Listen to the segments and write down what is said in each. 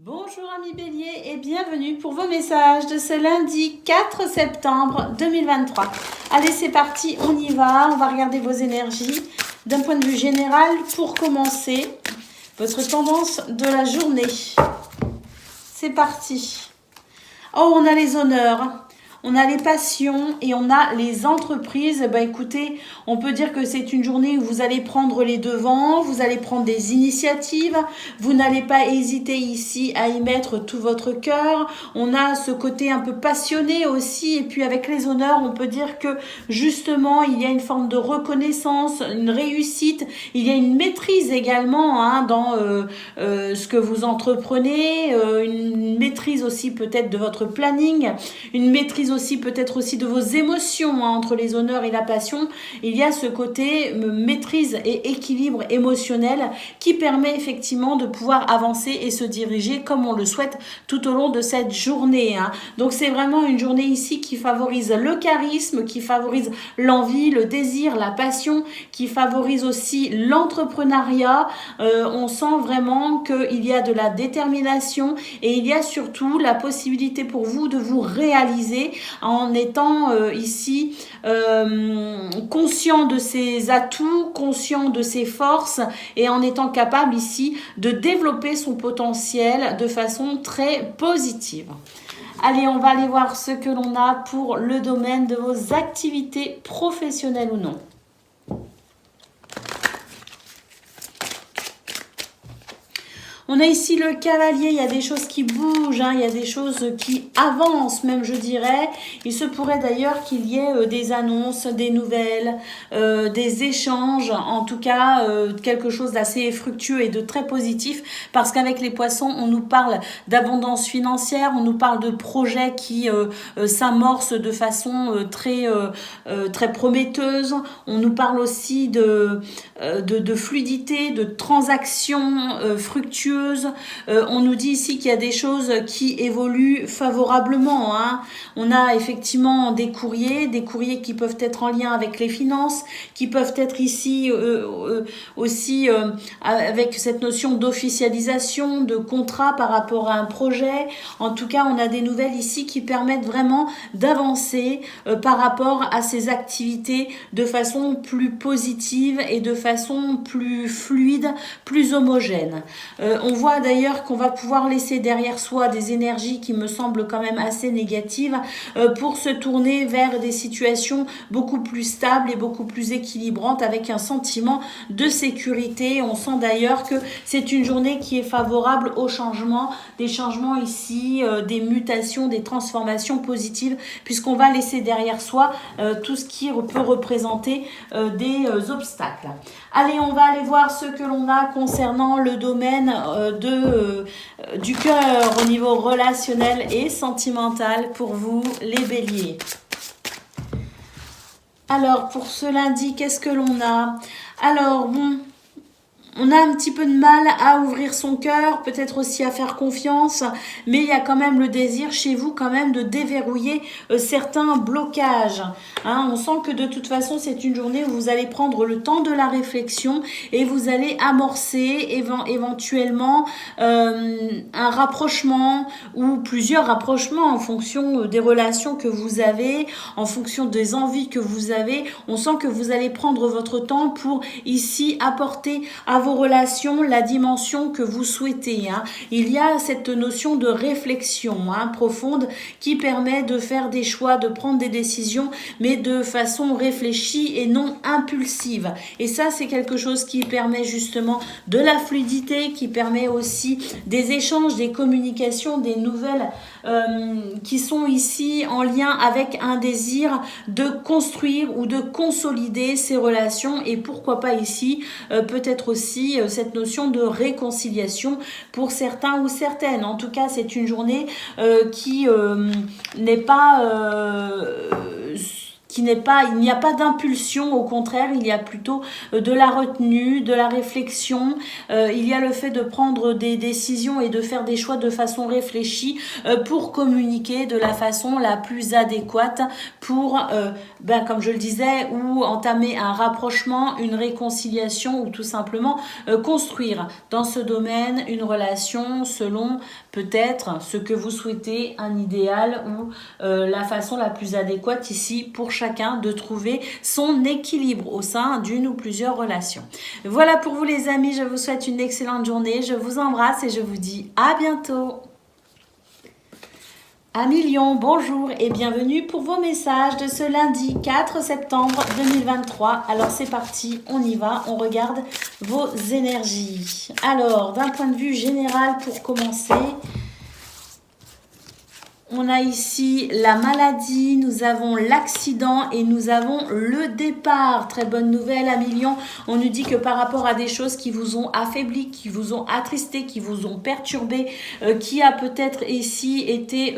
Bonjour amis Bélier et bienvenue pour vos messages de ce lundi 4 septembre 2023. Allez, c'est parti, on y va, on va regarder vos énergies d'un point de vue général pour commencer votre tendance de la journée. C'est parti. Oh, on a les honneurs. On a les passions et on a les entreprises. Écoutez, on peut dire que c'est une journée où vous allez prendre les devants, vous allez prendre des initiatives, vous n'allez pas hésiter ici à y mettre tout votre cœur. On a ce côté un peu passionné aussi, et puis avec les honneurs, on peut dire que justement, il y a une forme de reconnaissance, une réussite, il y a une maîtrise également dans ce que vous entreprenez, une maîtrise aussi peut-être de votre planning, une maîtrise aussi peut-être aussi de vos émotions entre les honneurs et la passion. Il y a ce côté maîtrise et équilibre émotionnel qui permet effectivement de pouvoir avancer et se diriger comme on le souhaite tout au long de cette journée. Donc c'est vraiment une journée ici qui favorise le charisme, qui favorise l'envie, le désir, la passion, qui favorise aussi l'entrepreneuriat. On sent vraiment qu'il y a de la détermination et il y a surtout la possibilité pour vous de vous réaliser en étant ici conscient de ses atouts, conscient de ses forces et en étant capable ici de développer son potentiel de façon très positive. Allez, on va aller voir ce que l'on a pour le domaine de vos activités professionnelles ou non. On a ici le cavalier, il y a des choses qui bougent, il y a des choses qui avancent même je dirais. Il se pourrait d'ailleurs qu'il y ait des annonces, des nouvelles, des échanges, en tout cas quelque chose d'assez fructueux et de très positif parce qu'avec les poissons on nous parle d'abondance financière, on nous parle de projets qui s'amorcent de façon très prometteuse, on nous parle aussi de fluidité, de transactions fructueuses. On nous dit ici qu'il y a des choses qui évoluent favorablement. On a effectivement des courriers qui peuvent être en lien avec les finances, qui peuvent être ici aussi avec cette notion d'officialisation, de contrat par rapport à un projet. En tout cas, on a des nouvelles ici qui permettent vraiment d'avancer par rapport à ces activités de façon plus positive et de façon plus fluide, plus homogène. On voit d'ailleurs qu'on va pouvoir laisser derrière soi des énergies qui me semblent quand même assez négatives pour se tourner vers des situations beaucoup plus stables et beaucoup plus équilibrantes avec un sentiment de sécurité. On sent d'ailleurs que c'est une journée qui est favorable aux changements, des changements ici, des mutations, des transformations positives puisqu'on va laisser derrière soi tout ce qui peut représenter des obstacles. Allez, on va aller voir ce que l'on a concernant le domaine du cœur au niveau relationnel et sentimental pour vous, les béliers. Alors, pour ce lundi, qu'est-ce que l'on a? Alors, on a un petit peu de mal à ouvrir son cœur, peut-être aussi à faire confiance, mais il y a quand même le désir chez vous quand même de déverrouiller certains blocages. On sent que de toute façon c'est une journée où vous allez prendre le temps de la réflexion et vous allez amorcer éventuellement un rapprochement ou plusieurs rapprochements en fonction des relations que vous avez, en fonction des envies que vous avez. On sent que vous allez prendre votre temps pour ici apporter à vos relations la dimension que vous souhaitez. Il y a cette notion de réflexion profonde qui permet de faire des choix, de prendre des décisions, mais de façon réfléchie et non impulsive. Et ça, c'est quelque chose qui permet justement de la fluidité, qui permet aussi des échanges, des communications, des nouvelles qui sont ici en lien avec un désir de construire ou de consolider ces relations et pourquoi pas ici peut-être aussi cette notion de réconciliation pour certains ou certaines. En tout cas, c'est une journée qui n'est pas il n'y a pas d'impulsion, au contraire, il y a plutôt de la retenue, de la réflexion, il y a le fait de prendre des décisions et de faire des choix de façon réfléchie pour communiquer de la façon la plus adéquate pour, comme je le disais, ou entamer un rapprochement, une réconciliation ou tout simplement construire dans ce domaine une relation selon peut-être ce que vous souhaitez, un idéal ou la façon la plus adéquate ici pour chacun de trouver son équilibre au sein d'une ou plusieurs relations. Voilà pour vous les amis, je vous souhaite une excellente journée, je vous embrasse et je vous dis à bientôt. Amis Lion, bonjour et bienvenue pour vos messages de ce lundi 4 septembre 2023. Alors c'est parti, on y va, on regarde vos énergies. Alors, d'un point de vue général pour commencer, on a ici la maladie, nous avons l'accident et nous avons le départ. Très bonne nouvelle, amis Lion. On nous dit que par rapport à des choses qui vous ont affaibli, qui vous ont attristé, qui vous ont perturbé, qui a peut-être ici été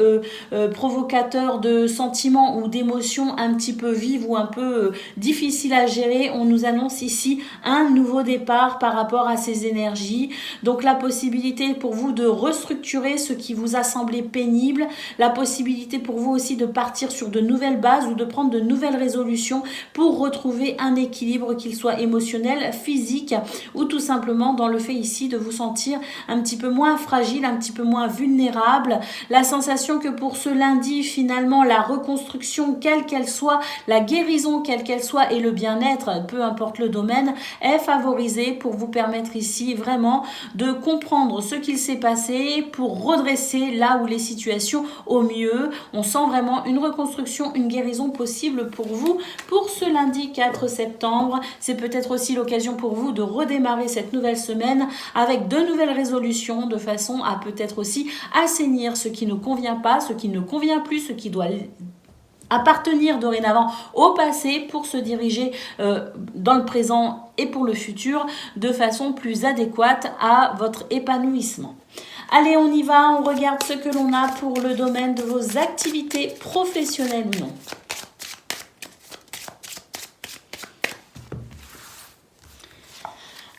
provocateur de sentiments ou d'émotions un petit peu vives ou un peu difficiles à gérer, on nous annonce ici un nouveau départ par rapport à ces énergies. Donc la possibilité pour vous de restructurer ce qui vous a semblé pénible, la possibilité pour vous aussi de partir sur de nouvelles bases ou de prendre de nouvelles résolutions pour retrouver un équilibre, qu'il soit émotionnel, physique ou tout simplement dans le fait ici de vous sentir un petit peu moins fragile, un petit peu moins vulnérable. La sensation que pour ce lundi, finalement, la reconstruction, quelle qu'elle soit, la guérison, quelle qu'elle soit, et le bien-être, peu importe le domaine, est favorisée pour vous permettre ici vraiment de comprendre ce qu'il s'est passé pour redresser là où les situations au mieux. On sent vraiment une reconstruction, une guérison possible pour vous pour ce lundi 4 septembre. C'est peut-être aussi l'occasion pour vous de redémarrer cette nouvelle semaine avec de nouvelles résolutions de façon à peut-être aussi assainir ce qui ne convient pas, ce qui ne convient plus, ce qui doit appartenir dorénavant au passé pour se diriger dans le présent et pour le futur de façon plus adéquate à votre épanouissement. Allez, on y va, on regarde ce que l'on a pour le domaine de vos activités professionnelles ou non.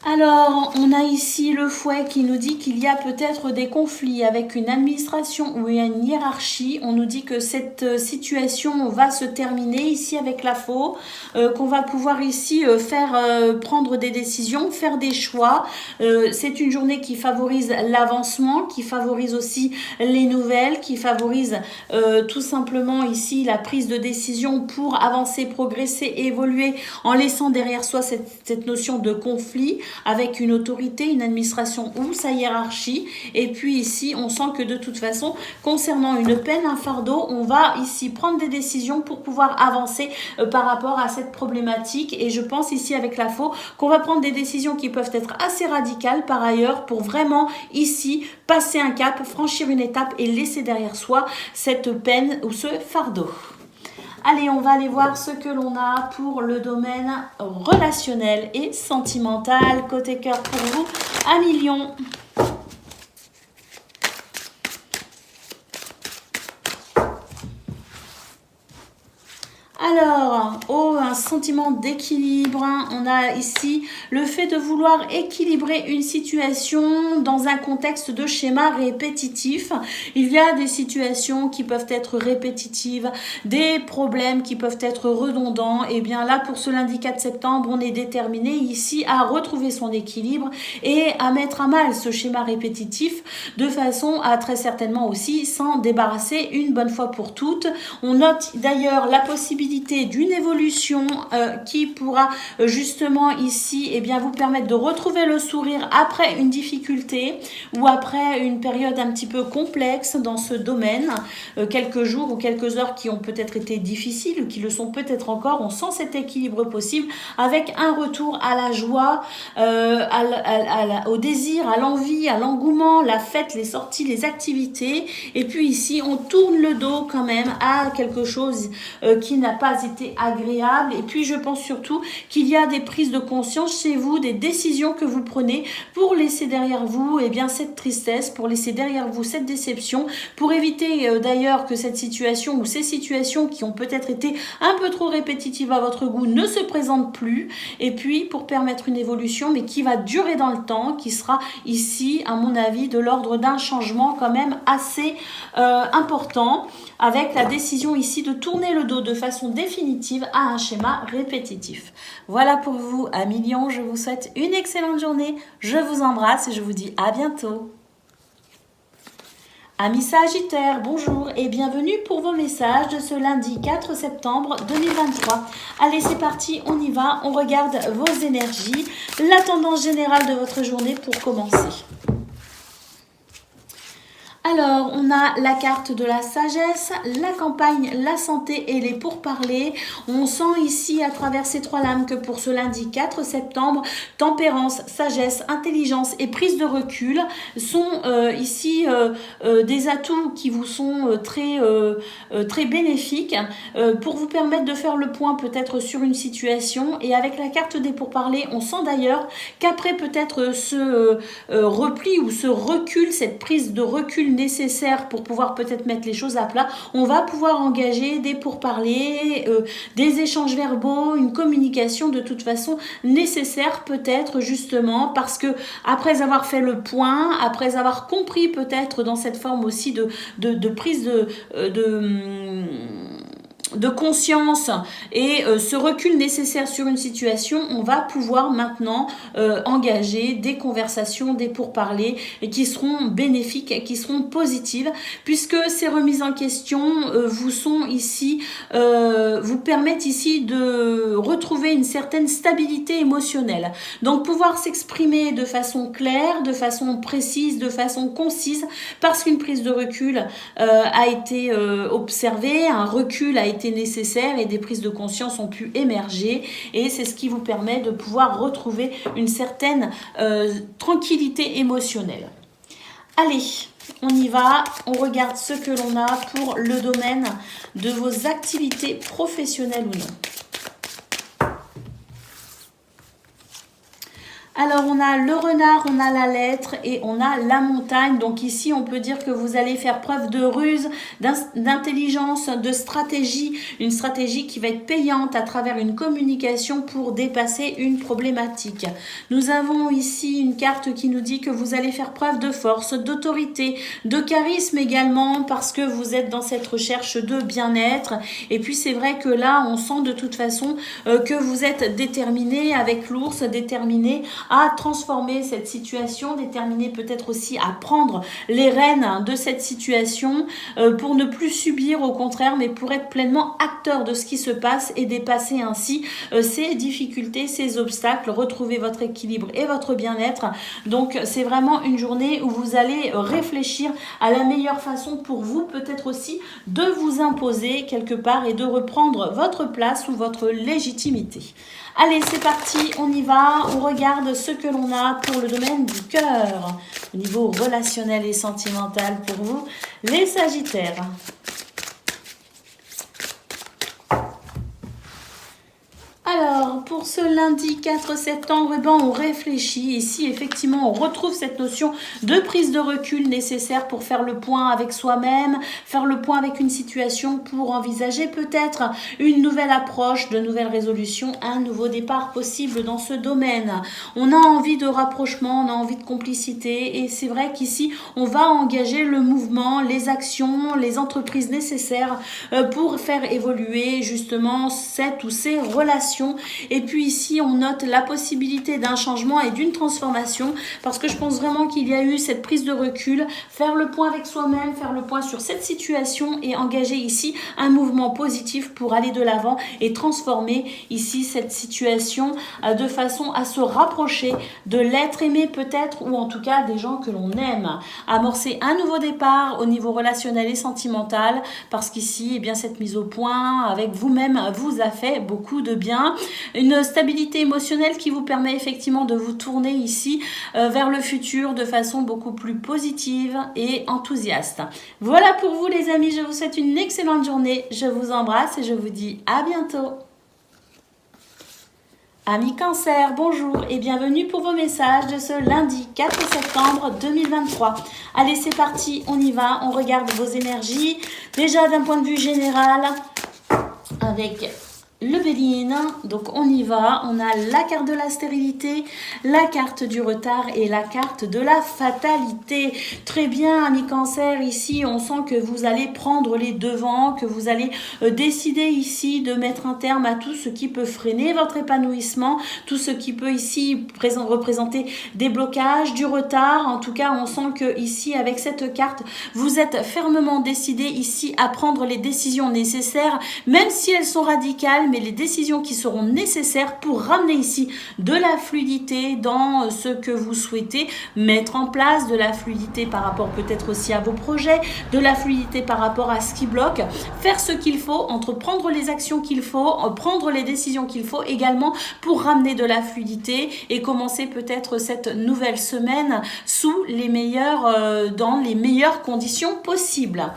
Alors, on a ici le fouet qui nous dit qu'il y a peut-être des conflits avec une administration ou une hiérarchie. On nous dit que cette situation va se terminer ici avec la faux, qu'on va pouvoir ici prendre des décisions, faire des choix. C'est une journée qui favorise l'avancement, qui favorise aussi les nouvelles, qui favorise tout simplement ici la prise de décision pour avancer, progresser, évoluer en laissant derrière soi cette notion de conflit avec une autorité, une administration ou sa hiérarchie. Et puis ici, on sent que de toute façon, concernant une peine, un fardeau, on va ici prendre des décisions pour pouvoir avancer par rapport à cette problématique. Et je pense ici avec la faux qu'on va prendre des décisions qui peuvent être assez radicales par ailleurs pour vraiment ici passer un cap, franchir une étape et laisser derrière soi cette peine ou ce fardeau. Allez, on va aller voir ce que l'on a pour le domaine relationnel et sentimental. Côté cœur pour vous, amis Lion. Alors, un sentiment d'équilibre. On a ici le fait de vouloir équilibrer une situation dans un contexte de schéma répétitif. Il y a des situations qui peuvent être répétitives, des problèmes qui peuvent être redondants. Et bien là, pour ce lundi 4 septembre, on est déterminé ici à retrouver son équilibre et à mettre à mal ce schéma répétitif de façon à très certainement aussi s'en débarrasser une bonne fois pour toutes. On note d'ailleurs la possibilité d'une évolution qui pourra justement ici vous permettre de retrouver le sourire après une difficulté ou après une période un petit peu complexe dans ce domaine, quelques jours ou quelques heures qui ont peut-être été difficiles ou qui le sont peut-être encore. On sent cet équilibre possible avec un retour à la joie, au désir, à l'envie, à l'engouement, la fête, les sorties, les activités. Et puis ici, on tourne le dos quand même à quelque chose qui n'a pas pas été agréable. Et puis je pense surtout qu'il y a des prises de conscience chez vous, des décisions que vous prenez pour laisser derrière vous cette tristesse, pour laisser derrière vous cette déception, pour éviter d'ailleurs que cette situation ou ces situations qui ont peut-être été un peu trop répétitives à votre goût ne se présentent plus. Et puis pour permettre une évolution mais qui va durer dans le temps, qui sera ici à mon avis de l'ordre d'un changement quand même assez important, avec la décision ici de tourner le dos de façon définitive à un schéma répétitif. Voilà pour vous, amis Lion, je vous souhaite une excellente journée, je vous embrasse et je vous dis à bientôt. Amis Sagittaires, bonjour et bienvenue pour vos messages de ce lundi 4 septembre 2023. Allez, c'est parti, on y va, on regarde vos énergies, la tendance générale de votre journée pour commencer. Alors, on a la carte de la sagesse, la campagne, la santé et les pourparlers. On sent ici à travers ces trois lames que pour ce lundi 4 septembre, tempérance, sagesse, intelligence et prise de recul sont ici des atouts qui vous sont très bénéfiques pour vous permettre de faire le point peut-être sur une situation. Et avec la carte des pourparlers, on sent d'ailleurs qu'après peut-être ce repli ou ce recul, cette prise de recul nécessaire pour pouvoir peut-être mettre les choses à plat, on va pouvoir engager des pourparlers, des échanges verbaux, une communication de toute façon nécessaire peut-être justement parce que après avoir fait le point, après avoir compris peut-être dans cette forme aussi de prise de conscience et ce recul nécessaire sur une situation, on va pouvoir maintenant engager des conversations, des pourparlers qui seront bénéfiques, qui seront positives, puisque ces remises en question vous permettent ici de retrouver une certaine stabilité émotionnelle. Donc pouvoir s'exprimer de façon claire, de façon précise, de façon concise, parce qu'une prise de recul a été observée, un recul a été nécessaire et des prises de conscience ont pu émerger et c'est ce qui vous permet de pouvoir retrouver une certaine tranquillité émotionnelle. Allez, on y va, on regarde ce que l'on a pour le domaine de vos activités professionnelles ou non. Alors, on a le renard, on a la lettre et on a la montagne. Donc ici, on peut dire que vous allez faire preuve de ruse, d'intelligence, de stratégie. Une stratégie qui va être payante à travers une communication pour dépasser une problématique. Nous avons ici une carte qui nous dit que vous allez faire preuve de force, d'autorité, de charisme également parce que vous êtes dans cette recherche de bien-être. Et puis, c'est vrai que là, on sent de toute façon que vous êtes déterminé avec l'ours, déterminé à transformer cette situation, déterminé peut-être aussi à prendre les rênes de cette situation pour ne plus subir au contraire, mais pour être pleinement acteur de ce qui se passe et dépasser ainsi ces difficultés, ces obstacles, retrouver votre équilibre et votre bien-être. Donc c'est vraiment une journée où vous allez réfléchir à la meilleure façon pour vous, peut-être aussi de vous imposer quelque part et de reprendre votre place ou votre légitimité. Allez, c'est parti, on y va, on regarde ce que l'on a pour le domaine du cœur, au niveau relationnel et sentimental pour vous, les Sagittaires. Alors, pour ce lundi 4 septembre, on réfléchit. Ici, effectivement, on retrouve cette notion de prise de recul nécessaire pour faire le point avec soi-même, faire le point avec une situation pour envisager peut-être une nouvelle approche, de nouvelles résolutions, un nouveau départ possible dans ce domaine. On a envie de rapprochement, on a envie de complicité et c'est vrai qu'ici, on va engager le mouvement, les actions, les entreprises nécessaires pour faire évoluer justement cette ou ces relations. Et puis ici, on note la possibilité d'un changement et d'une transformation parce que je pense vraiment qu'il y a eu cette prise de recul, faire le point avec soi-même, faire le point sur cette situation et engager ici un mouvement positif pour aller de l'avant et transformer ici cette situation de façon à se rapprocher de l'être aimé peut-être ou en tout cas des gens que l'on aime. Amorcer un nouveau départ au niveau relationnel et sentimental parce qu'ici, cette mise au point avec vous-même vous a fait beaucoup de bien. Une stabilité émotionnelle qui vous permet effectivement de vous tourner ici vers le futur de façon beaucoup plus positive et enthousiaste. Voilà pour vous les amis, je vous souhaite une excellente journée, je vous embrasse et je vous dis à bientôt. Amis Cancer, bonjour et bienvenue pour vos messages de ce lundi 4 septembre 2023. Allez, c'est parti, on y va, on regarde vos énergies. Déjà d'un point de vue général, avec le Béline, donc on y va, on a la carte de la stérilité, la carte du retard et la carte de la fatalité. Très bien, amis Cancer, ici on sent que vous allez prendre les devants, que vous allez décider ici de mettre un terme à tout ce qui peut freiner votre épanouissement, tout ce qui peut ici représenter des blocages, du retard. En tout cas, on sent que ici avec cette carte, vous êtes fermement décidé ici à prendre les décisions nécessaires, même si elles sont radicales, mais les décisions qui seront nécessaires pour ramener ici de la fluidité dans ce que vous souhaitez mettre en place, de la fluidité par rapport peut-être aussi à vos projets, de la fluidité par rapport à ce qui bloque, faire ce qu'il faut, entreprendre les actions qu'il faut, prendre les décisions qu'il faut également pour ramener de la fluidité et commencer peut-être cette nouvelle semaine sous les meilleures, dans les meilleures conditions possibles.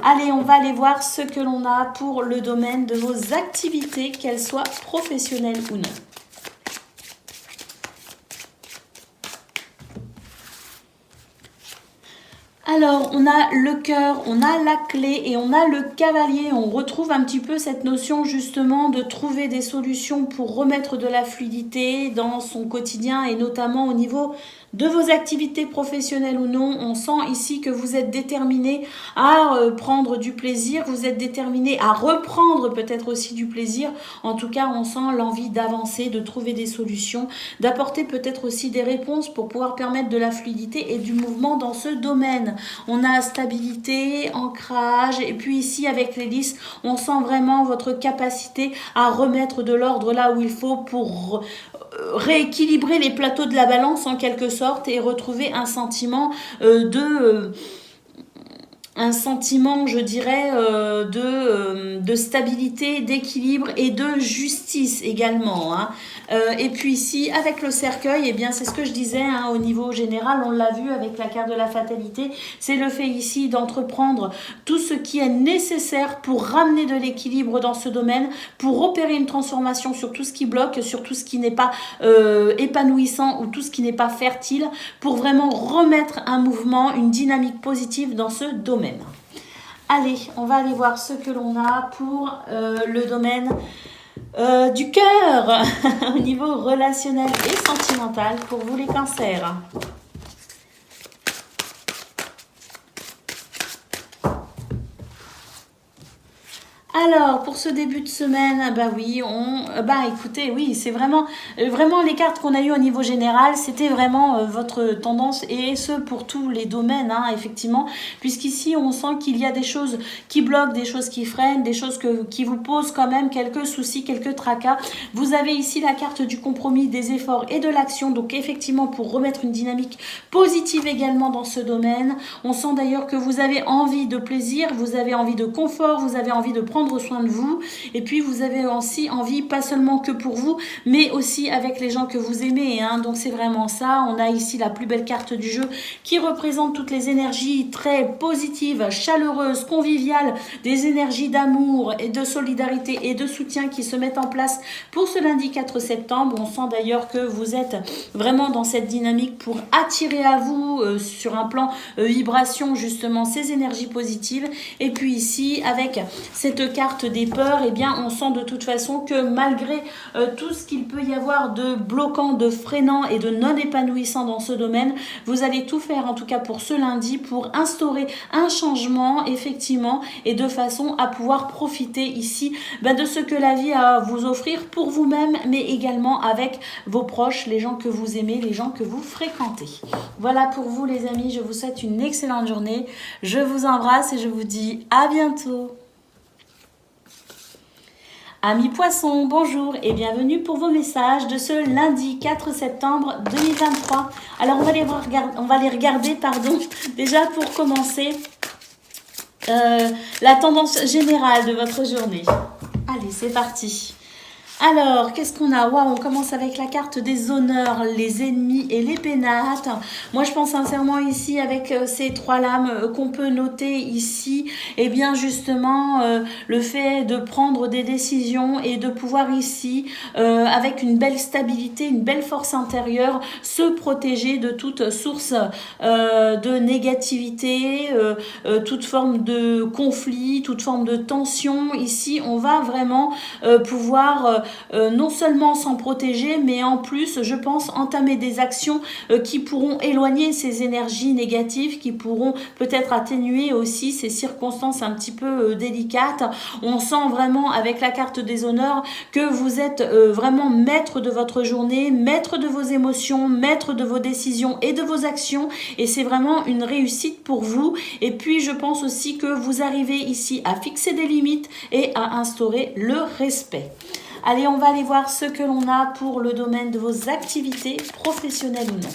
Allez, on va aller voir ce que l'on a pour le domaine de vos activités, qu'elles soient professionnelles ou non. Alors, on a le cœur, on a la clé et on a le cavalier. On retrouve un petit peu cette notion justement de trouver des solutions pour remettre de la fluidité dans son quotidien et notamment au niveau de vos activités professionnelles ou non. On sent ici que vous êtes déterminé à prendre du plaisir, vous êtes déterminé à reprendre peut-être aussi du plaisir. En tout cas, on sent l'envie d'avancer, de trouver des solutions, d'apporter peut-être aussi des réponses pour pouvoir permettre de la fluidité et du mouvement dans ce domaine. On a stabilité, ancrage et puis ici avec l'hélice, on sent vraiment votre capacité à remettre de l'ordre là où il faut pour rééquilibrer les plateaux de la balance en quelque sorte et retrouver un sentiment je dirais, de stabilité, d'équilibre et de justice également. Hein. Et puis ici, avec le cercueil, eh bien, c'est ce que je disais hein, au niveau général, on l'a vu avec la carte de la fatalité, c'est le fait ici d'entreprendre tout ce qui est nécessaire pour ramener de l'équilibre dans ce domaine, pour opérer une transformation sur tout ce qui bloque, sur tout ce qui n'est pas épanouissant ou tout ce qui n'est pas fertile, pour vraiment remettre un mouvement, une dynamique positive dans ce domaine. Allez, on va aller voir ce que l'on a pour le domaine du cœur au niveau relationnel et sentimental pour vous les cancers. Alors, pour ce début de semaine, bah oui, écoutez, oui, c'est vraiment les cartes qu'on a eues au niveau général, c'était vraiment votre tendance et ce pour tous les domaines, hein, effectivement, puisqu'ici, on sent qu'il y a des choses qui bloquent, des choses qui freinent, des choses qui vous posent quand même quelques soucis, quelques tracas. Vous avez ici la carte du compromis, des efforts et de l'action, donc effectivement, pour remettre une dynamique positive également dans ce domaine. On sent d'ailleurs que vous avez envie de plaisir, vous avez envie de confort, vous avez envie de prendre soin de vous et puis vous avez aussi envie pas seulement que pour vous mais aussi avec les gens que vous aimez hein. Donc c'est vraiment ça, on a ici la plus belle carte du jeu qui représente toutes les énergies très positives, chaleureuses, conviviales, des énergies d'amour et de solidarité et de soutien qui se mettent en place pour ce lundi 4 septembre. On sent d'ailleurs que vous êtes vraiment dans cette dynamique pour attirer à vous sur un plan vibration justement ces énergies positives et puis ici avec cette carte des peurs, eh bien, on sent de toute façon que malgré tout ce qu'il peut y avoir de bloquant, de freinant et de non épanouissant dans ce domaine, vous allez tout faire en tout cas pour ce lundi pour instaurer un changement effectivement et de façon à pouvoir profiter ici de ce que la vie a à vous offrir pour vous-même mais également avec vos proches, les gens que vous aimez, les gens que vous fréquentez. Voilà pour vous les amis, je vous souhaite une excellente journée, je vous embrasse et je vous dis à bientôt. Amis poissons, bonjour et bienvenue pour vos messages de ce lundi 4 septembre 2023. Alors on va les regarder, déjà pour commencer la tendance générale de votre journée. Allez, c'est parti. Alors, qu'est-ce qu'on a? Waouh, on commence avec la carte des honneurs, les ennemis et les pénates. Moi, je pense sincèrement ici, avec ces trois lames qu'on peut noter ici, eh bien, justement, le fait de prendre des décisions et de pouvoir ici, avec une belle stabilité, une belle force intérieure, se protéger de toute source de négativité, toute forme de conflit, toute forme de tension. Ici, on va vraiment pouvoir non seulement s'en protéger, mais en plus, je pense, entamer des actions qui pourront éloigner ces énergies négatives, qui pourront peut-être atténuer aussi ces circonstances un petit peu délicates. On sent vraiment avec la carte des honneurs que vous êtes vraiment maître de votre journée, maître de vos émotions, maître de vos décisions et de vos actions, et c'est vraiment une réussite pour vous. Et puis, je pense aussi que vous arrivez ici à fixer des limites et à instaurer le respect. Allez, on va aller voir ce que l'on a pour le domaine de vos activités professionnelles ou non.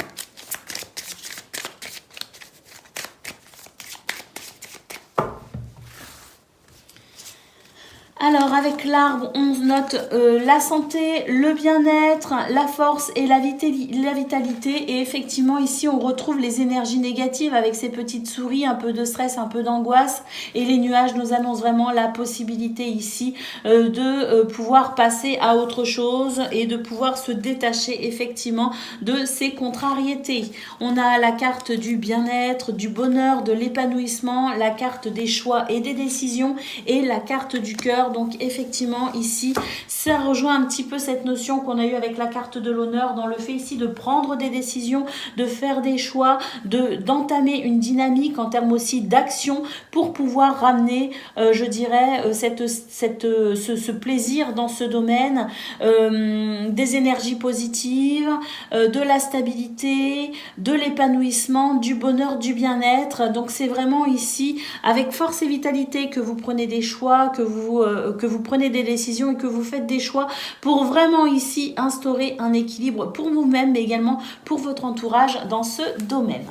Alors, avec l'arbre, on note la santé, le bien-être, la force et la vitalité. Et effectivement, ici, on retrouve les énergies négatives avec ces petites souris, un peu de stress, un peu d'angoisse. Et les nuages nous annoncent vraiment la possibilité ici de pouvoir passer à autre chose et de pouvoir se détacher effectivement de ces contrariétés. On a la carte du bien-être, du bonheur, de l'épanouissement, la carte des choix et des décisions et la carte du cœur. Donc effectivement ici, ça rejoint un petit peu cette notion qu'on a eue avec la carte de l'honneur dans le fait ici de prendre des décisions, de faire des choix, d'entamer une dynamique en termes aussi d'action pour pouvoir ramener, je dirais, ce plaisir dans ce domaine, des énergies positives, de la stabilité, de l'épanouissement, du bonheur, du bien-être. Donc c'est vraiment ici avec force et vitalité que vous prenez des choix, que vous prenez des décisions et que vous faites des choix pour vraiment ici instaurer un équilibre pour vous-même mais également pour votre entourage dans ce domaine.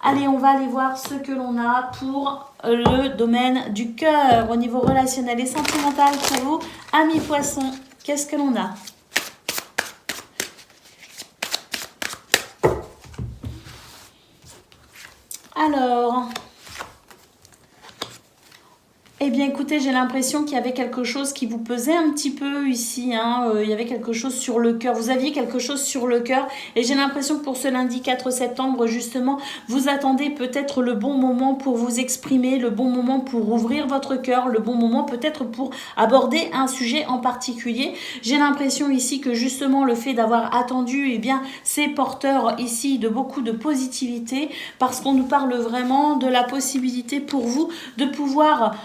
Allez, on va aller voir ce que l'on a pour le domaine du cœur au niveau relationnel et sentimental pour vous, amis poissons. Qu'est-ce que l'on a? Alors, eh bien écoutez, j'ai l'impression qu'il y avait quelque chose qui vous pesait un petit peu ici, il y avait quelque chose sur le cœur, vous aviez quelque chose sur le cœur et j'ai l'impression que pour ce lundi 4 septembre justement, vous attendez peut-être le bon moment pour vous exprimer, le bon moment pour ouvrir votre cœur, le bon moment peut-être pour aborder un sujet en particulier. J'ai l'impression ici que justement le fait d'avoir attendu, eh bien c'est porteur ici de beaucoup de positivité parce qu'on nous parle vraiment de la possibilité pour vous de pouvoir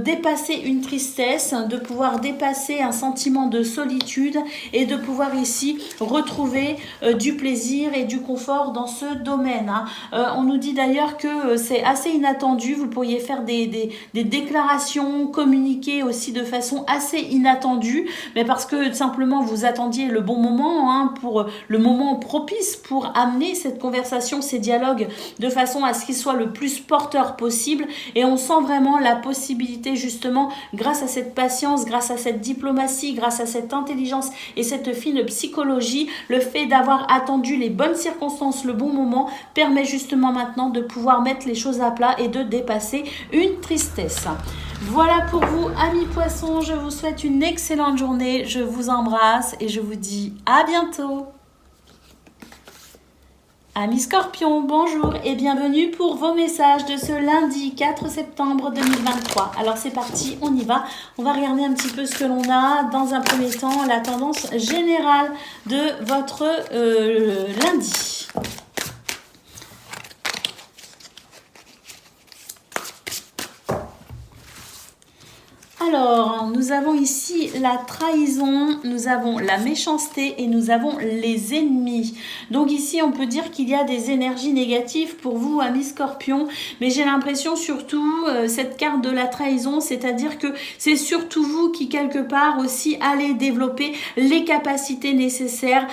dépasser une tristesse, de pouvoir dépasser un sentiment de solitude et de pouvoir ici retrouver du plaisir et du confort dans ce domaine. On nous dit d'ailleurs que c'est assez inattendu, vous pourriez faire des déclarations, communiquer aussi de façon assez inattendue, mais parce que simplement vous attendiez le bon moment, pour le moment propice pour amener cette conversation, ces dialogues de façon à ce qu'ils soient le plus porteurs possible et on sent vraiment la possibilité justement grâce à cette patience, grâce à cette diplomatie, grâce à cette intelligence et cette fine psychologie, le fait d'avoir attendu les bonnes circonstances, le bon moment permet justement maintenant de pouvoir mettre les choses à plat et de dépasser une tristesse. Voilà pour vous amis poissons, je vous souhaite une excellente journée, je vous embrasse et je vous dis à bientôt. Amis Scorpions, bonjour et bienvenue pour vos messages de ce lundi 4 septembre 2023. Alors c'est parti, on y va. On va regarder un petit peu ce que l'on a. Dans un premier temps, la tendance générale de votre lundi. Alors, nous avons ici la trahison, nous avons la méchanceté et nous avons les ennemis. Donc ici, on peut dire qu'il y a des énergies négatives pour vous, amis Scorpions. Mais j'ai l'impression surtout, cette carte de la trahison, c'est-à-dire que c'est surtout vous qui, quelque part, aussi allez développer les capacités nécessaires,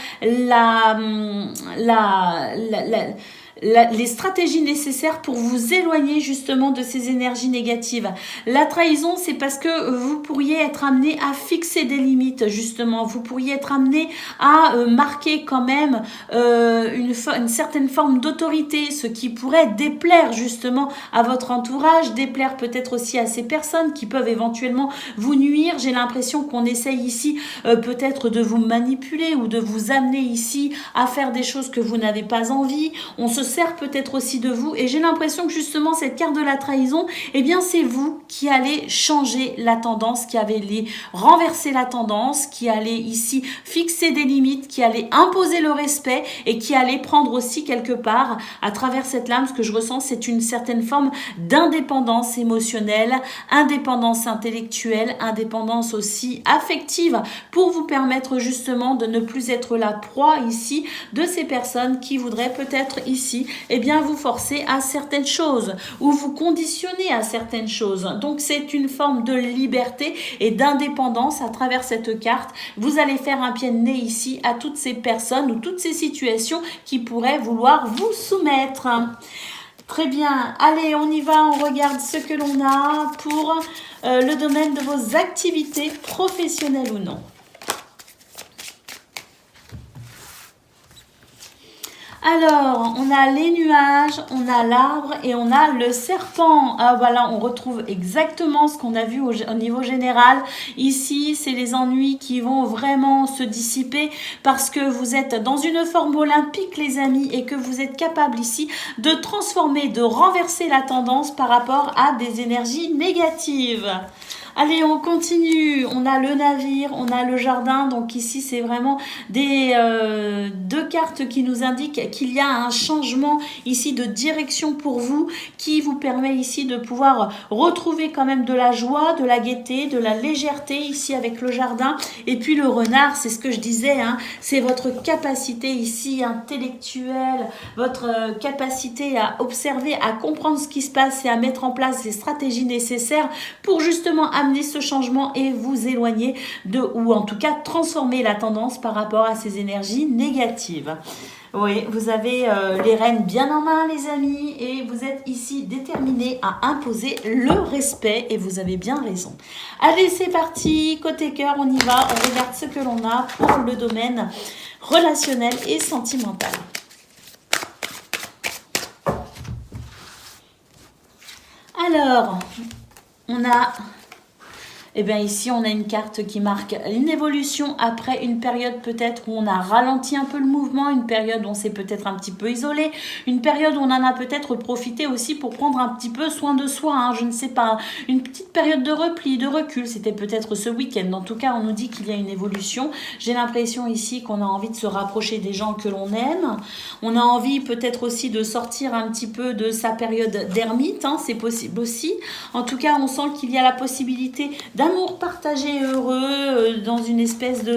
les stratégies nécessaires pour vous éloigner justement de ces énergies négatives. La trahison, c'est parce que vous pourriez être amené à fixer des limites, justement. Vous pourriez être amené à marquer quand même une certaine forme d'autorité, ce qui pourrait déplaire justement à votre entourage, déplaire peut-être aussi à ces personnes qui peuvent éventuellement vous nuire. J'ai l'impression qu'on essaye ici peut-être de vous manipuler ou de vous amener ici à faire des choses que vous n'avez pas envie. On se sert peut-être aussi de vous et j'ai l'impression que justement cette carte de la trahison, eh bien c'est vous qui allez changer la tendance, qui allez renverser la tendance, qui allez ici fixer des limites, qui allez imposer le respect et qui allez prendre aussi quelque part à travers cette lame, ce que je ressens, c'est une certaine forme d'indépendance émotionnelle, indépendance intellectuelle, indépendance aussi affective pour vous permettre justement de ne plus être la proie ici de ces personnes qui voudraient peut-être ici eh bien vous forcer à certaines choses ou vous conditionner à certaines choses. Donc c'est une forme de liberté et d'indépendance à travers cette carte. Vous allez faire un pied de nez ici à toutes ces personnes ou toutes ces situations qui pourraient vouloir vous soumettre. Très bien, allez, on y va, on regarde ce que l'on a pour le domaine de vos activités professionnelles ou non. Alors, on a les nuages, on a l'arbre et on a le serpent. Ah, voilà, on retrouve exactement ce qu'on a vu au niveau général. Ici, c'est les ennuis qui vont vraiment se dissiper parce que vous êtes dans une forme olympique, les amis, et que vous êtes capable ici de transformer, de renverser la tendance par rapport à des énergies négatives. Allez, on continue. On a le navire, on a le jardin. Donc ici, c'est vraiment deux cartes qui nous indiquent qu'il y a un changement ici de direction pour vous qui vous permet ici de pouvoir retrouver quand même de la joie, de la gaieté, de la légèreté ici avec le jardin. Et puis le renard, c'est ce que je disais, hein, c'est votre capacité ici intellectuelle, votre capacité à observer, à comprendre ce qui se passe et à mettre en place les stratégies nécessaires pour justement amener ce changement et vous éloigner de, ou en tout cas transformer la tendance par rapport à ces énergies négatives. Oui, vous avez les rênes bien en main, les amis, et vous êtes ici déterminés à imposer le respect, et vous avez bien raison. Allez, c'est parti, côté cœur, on y va, on regarde ce que l'on a pour le domaine relationnel et sentimental. Alors, on a... Eh bien ici, on a une carte qui marque une évolution après une période peut-être où on a ralenti un peu le mouvement, une période où on s'est peut-être un petit peu isolé, une période où on en a peut-être profité aussi pour prendre un petit peu soin de soi, hein, je ne sais pas, une petite période de repli, de recul, c'était peut-être ce week-end. En tout cas, on nous dit qu'il y a une évolution. J'ai l'impression ici qu'on a envie de se rapprocher des gens que l'on aime. On a envie peut-être aussi de sortir un petit peu de sa période d'ermite, hein, c'est possible aussi. En tout cas, on sent qu'il y a la possibilité d'amour partagé heureux, dans une espèce de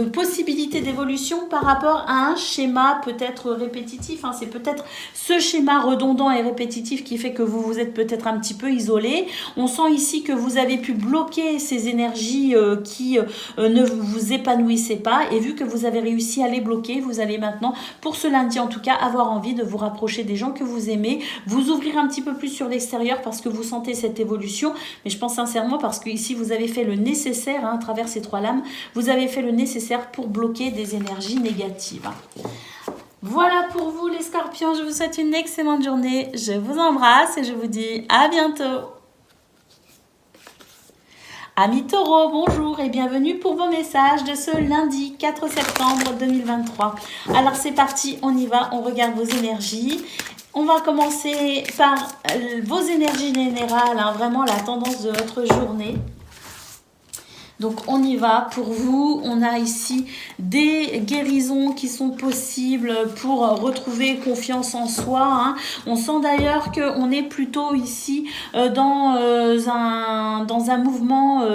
possibilité d'évolution par rapport à un schéma peut-être répétitif. Hein. C'est peut-être ce schéma redondant et répétitif qui fait que vous vous êtes peut-être un petit peu isolé. On sent ici que vous avez pu bloquer ces énergies qui ne vous épanouissaient pas. Et vu que vous avez réussi à les bloquer, vous allez maintenant, pour ce lundi en tout cas, avoir envie de vous rapprocher des gens que vous aimez, vous ouvrir un petit peu plus sur l'extérieur parce que vous sentez cette évolution. Mais je pense sincèrement parce que ici vous avez fait le nécessaire, hein, à travers ces trois lames, vous avez fait le nécessaire pour bloquer des énergies négatives. Voilà pour vous les scorpions, je vous souhaite une excellente journée, je vous embrasse et je vous dis à bientôt. Amis taureaux, bonjour et bienvenue pour vos messages de ce lundi 4 septembre 2023. Alors c'est parti, on y va, on regarde vos énergies. On va commencer par vos énergies générales, hein, vraiment la tendance de votre journée. Donc on y va pour vous, on a ici des guérisons qui sont possibles pour retrouver confiance en soi. Hein. On sent d'ailleurs qu'on est plutôt ici dans un mouvement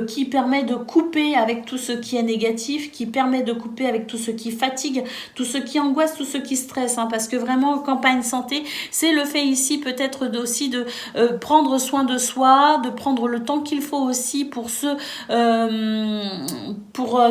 qui permet de couper avec tout ce qui est négatif, qui permet de couper avec tout ce qui fatigue, tout ce qui angoisse, tout ce qui stresse. Hein, parce que vraiment, campagne santé, c'est le fait ici peut-être aussi de prendre soin de soi, de prendre le temps qu'il faut aussi pour se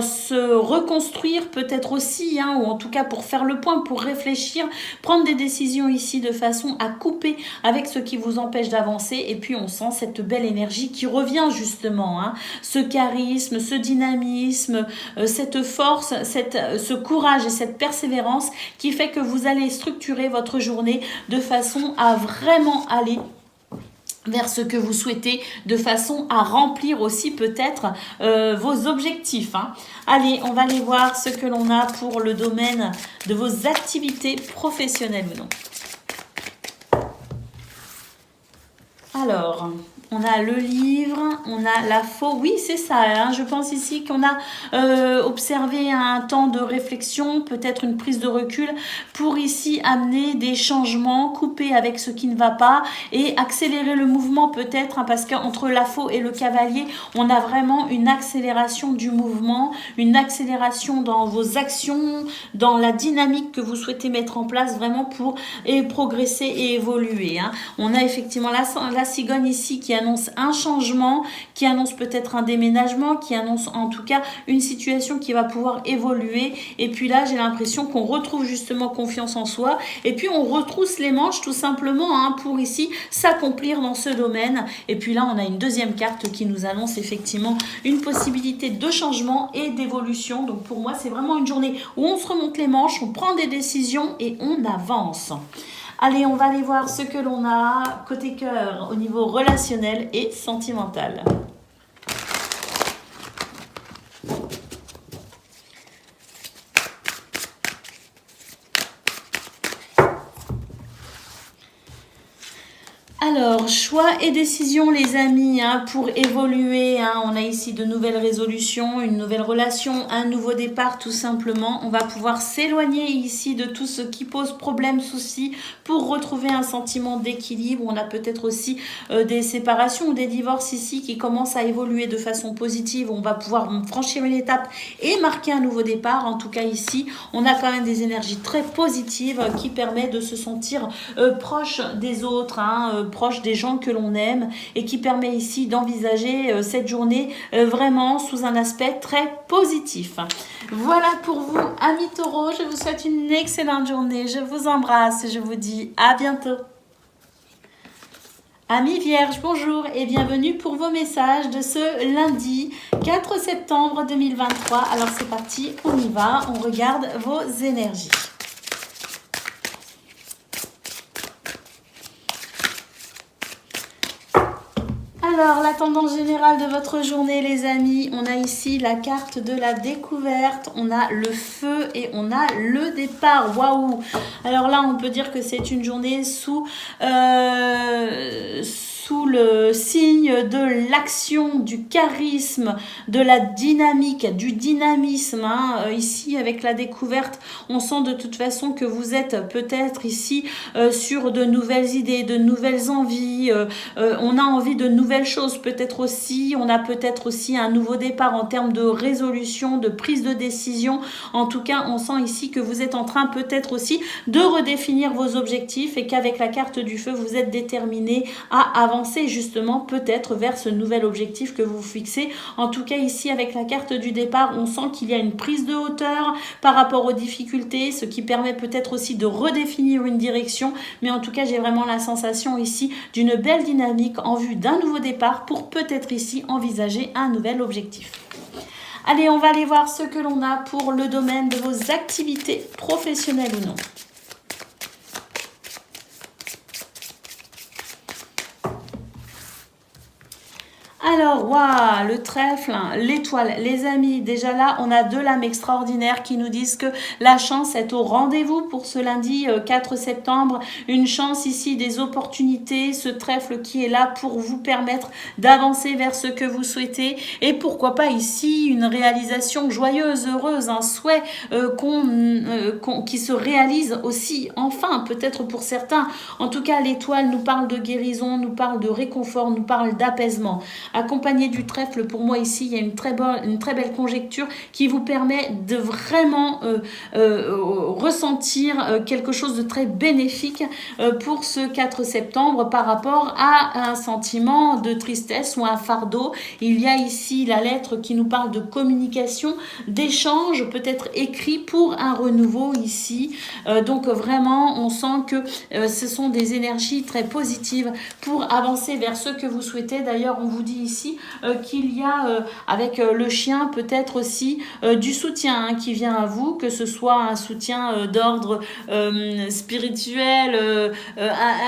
se reconstruire peut-être aussi, hein, ou en tout cas pour faire le point, pour réfléchir, prendre des décisions ici de façon à couper avec ce qui vous empêche d'avancer. Et puis on sent cette belle énergie qui revient justement, hein, ce charisme, ce dynamisme, cette force, ce courage et cette persévérance qui fait que vous allez structurer votre journée de façon à vraiment aller vers ce que vous souhaitez, de façon à remplir aussi peut-être vos objectifs, hein. Allez, on va aller voir ce que l'on a pour le domaine de vos activités professionnelles ou non. Alors, on a le livre, on a la faux. Oui, c'est ça, hein. Je pense ici qu'on a observé un temps de réflexion, peut-être une prise de recul pour ici amener des changements, couper avec ce qui ne va pas et accélérer le mouvement peut-être, hein, parce qu'entre la faux et le cavalier, on a vraiment une accélération du mouvement, une accélération dans vos actions, dans la dynamique que vous souhaitez mettre en place vraiment pour progresser et évoluer, hein. On a effectivement la cigogne ici qui annonce un changement, qui annonce peut-être un déménagement, qui annonce en tout cas une situation qui va pouvoir évoluer. Et puis là, j'ai l'impression qu'on retrouve justement confiance en soi. Et puis, on retrousse les manches tout simplement, hein, pour ici s'accomplir dans ce domaine. Et puis là, on a une deuxième carte qui nous annonce effectivement une possibilité de changement et d'évolution. Donc pour moi, c'est vraiment une journée où on se remonte les manches, on prend des décisions et on avance. Allez, on va aller voir ce que l'on a côté cœur au niveau relationnel et sentimental. Alors, choix et décision, les amis, hein, pour évoluer. Hein, on a ici de nouvelles résolutions, une nouvelle relation, un nouveau départ tout simplement. On va pouvoir s'éloigner ici de tout ce qui pose problème, souci, pour retrouver un sentiment d'équilibre. On a peut-être aussi des séparations ou des divorces ici qui commencent à évoluer de façon positive. On va pouvoir franchir une étape et marquer un nouveau départ. En tout cas ici, on a quand même des énergies très positives qui permettent de se sentir proche des autres, hein, proche des gens que l'on aime et qui permet ici d'envisager cette journée vraiment sous un aspect très positif. Voilà pour vous, amis taureaux. Je vous souhaite une excellente journée. Je vous embrasse et je vous dis à bientôt. Amis vierges, bonjour et bienvenue pour vos messages de ce lundi 4 septembre 2023. Alors c'est parti, on y va, on regarde vos énergies. Alors, la tendance générale de votre journée, les amis, on a ici la carte de la découverte, on a le feu et on a le départ. Waouh! Alors là, on peut dire que c'est une journée sous le signe de l'action, du charisme, de la dynamique, du dynamisme. Hein. Ici, avec la découverte, on sent de toute façon que vous êtes peut-être ici sur de nouvelles idées, de nouvelles envies. On a envie de nouvelles choses peut-être aussi. On a peut-être aussi un nouveau départ en termes de résolution, de prise de décision. En tout cas, on sent ici que vous êtes en train peut-être aussi de redéfinir vos objectifs et qu'avec la carte du feu, vous êtes déterminé à avancer justement peut-être vers ce nouvel objectif que vous fixez. En tout cas, ici, avec la carte du départ, on sent qu'il y a une prise de hauteur par rapport aux difficultés, ce qui permet peut-être aussi de redéfinir une direction. Mais en tout cas, j'ai vraiment la sensation ici d'une belle dynamique en vue d'un nouveau départ pour peut-être ici envisager un nouvel objectif. Allez, on va aller voir ce que l'on a pour le domaine de vos activités professionnelles ou non. Alors, waouh, le trèfle, hein, l'étoile, les amis, déjà là, on a deux lames extraordinaires qui nous disent que la chance est au rendez-vous pour ce lundi 4 septembre. Une chance ici, des opportunités, ce trèfle qui est là pour vous permettre d'avancer vers ce que vous souhaitez. Et pourquoi pas ici, une réalisation joyeuse, heureuse, un souhait qui se réalise aussi, enfin, peut-être pour certains. En tout cas, l'étoile nous parle de guérison, nous parle de réconfort, nous parle d'apaisement. accompagné du trèfle. Pour moi ici, il y a une très belle conjecture qui vous permet de vraiment ressentir quelque chose de très bénéfique pour ce 4 septembre par rapport à un sentiment de tristesse ou un fardeau. Il y a ici la lettre qui nous parle de communication, d'échange, peut-être écrit pour un renouveau ici. Donc vraiment, on sent que ce sont des énergies très positives pour avancer vers ce que vous souhaitez. D'ailleurs, on vous dit ici qu'il y a avec le chien peut-être aussi du soutien qui vient à vous, que ce soit un soutien d'ordre spirituel,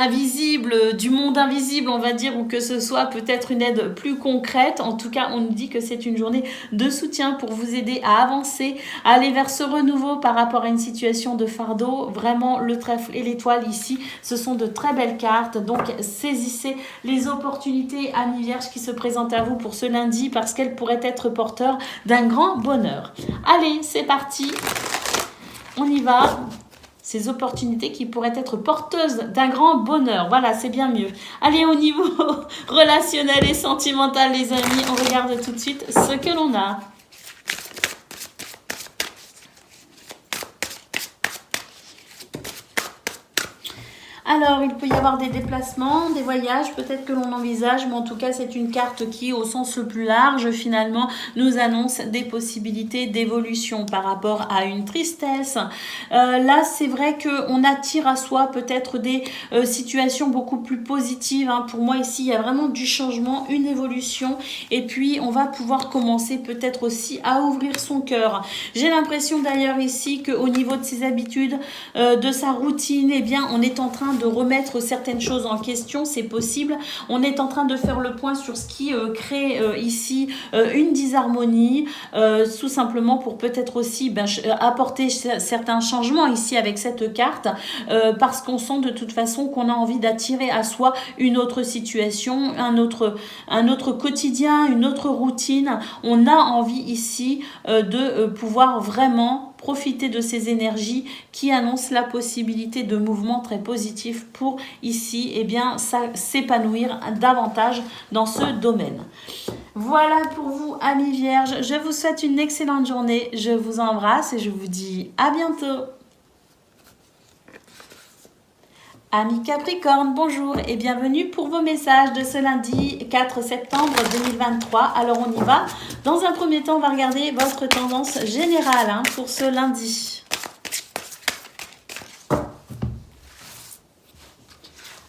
invisible, du monde invisible, on va dire, ou que ce soit peut-être une aide plus concrète. En tout cas, on nous dit que c'est une journée de soutien pour vous aider à avancer, à aller vers ce renouveau par rapport à une situation de fardeau. Vraiment, le trèfle et l'étoile ici, ce sont de très belles cartes. Donc, saisissez les opportunités, amis vierges, qui se présentent à vous pour ce lundi parce qu'elles pourraient être porteurs d'un grand bonheur. Allez, c'est parti. On y va. Ces opportunités qui pourraient être porteuses d'un grand bonheur. Voilà, c'est bien mieux. Allez, au niveau relationnel et sentimental, les amis, on regarde tout de suite ce que l'on a. Alors, il peut y avoir des déplacements, des voyages, peut-être que l'on envisage, mais en tout cas, c'est une carte qui, au sens le plus large, finalement, nous annonce des possibilités d'évolution par rapport à une tristesse. Là, c'est vrai qu'on attire à soi peut-être des situations beaucoup plus positives. Pour moi, ici, il y a vraiment du changement, une évolution, et puis on va pouvoir commencer peut-être aussi à ouvrir son cœur. J'ai l'impression d'ailleurs ici qu'au niveau de ses habitudes, de sa routine, eh bien, on est en train de remettre certaines choses en question, c'est possible. On est en train de faire le point sur ce qui crée ici une disharmonie, tout simplement pour peut-être aussi apporter certains changements ici avec cette carte, parce qu'on sent de toute façon qu'on a envie d'attirer à soi une autre situation, un autre quotidien, une autre routine. On a envie ici de pouvoir vraiment profiter de ces énergies qui annoncent la possibilité de mouvements très positifs pour ici s'épanouir davantage dans ce domaine. Voilà pour vous, amis vierges. Je vous souhaite une excellente journée. Je vous embrasse et je vous dis à bientôt. Amis Capricorne, bonjour et bienvenue pour vos messages de ce lundi 4 septembre 2023. Alors on y va. Dans un premier temps, on va regarder votre tendance générale pour ce lundi.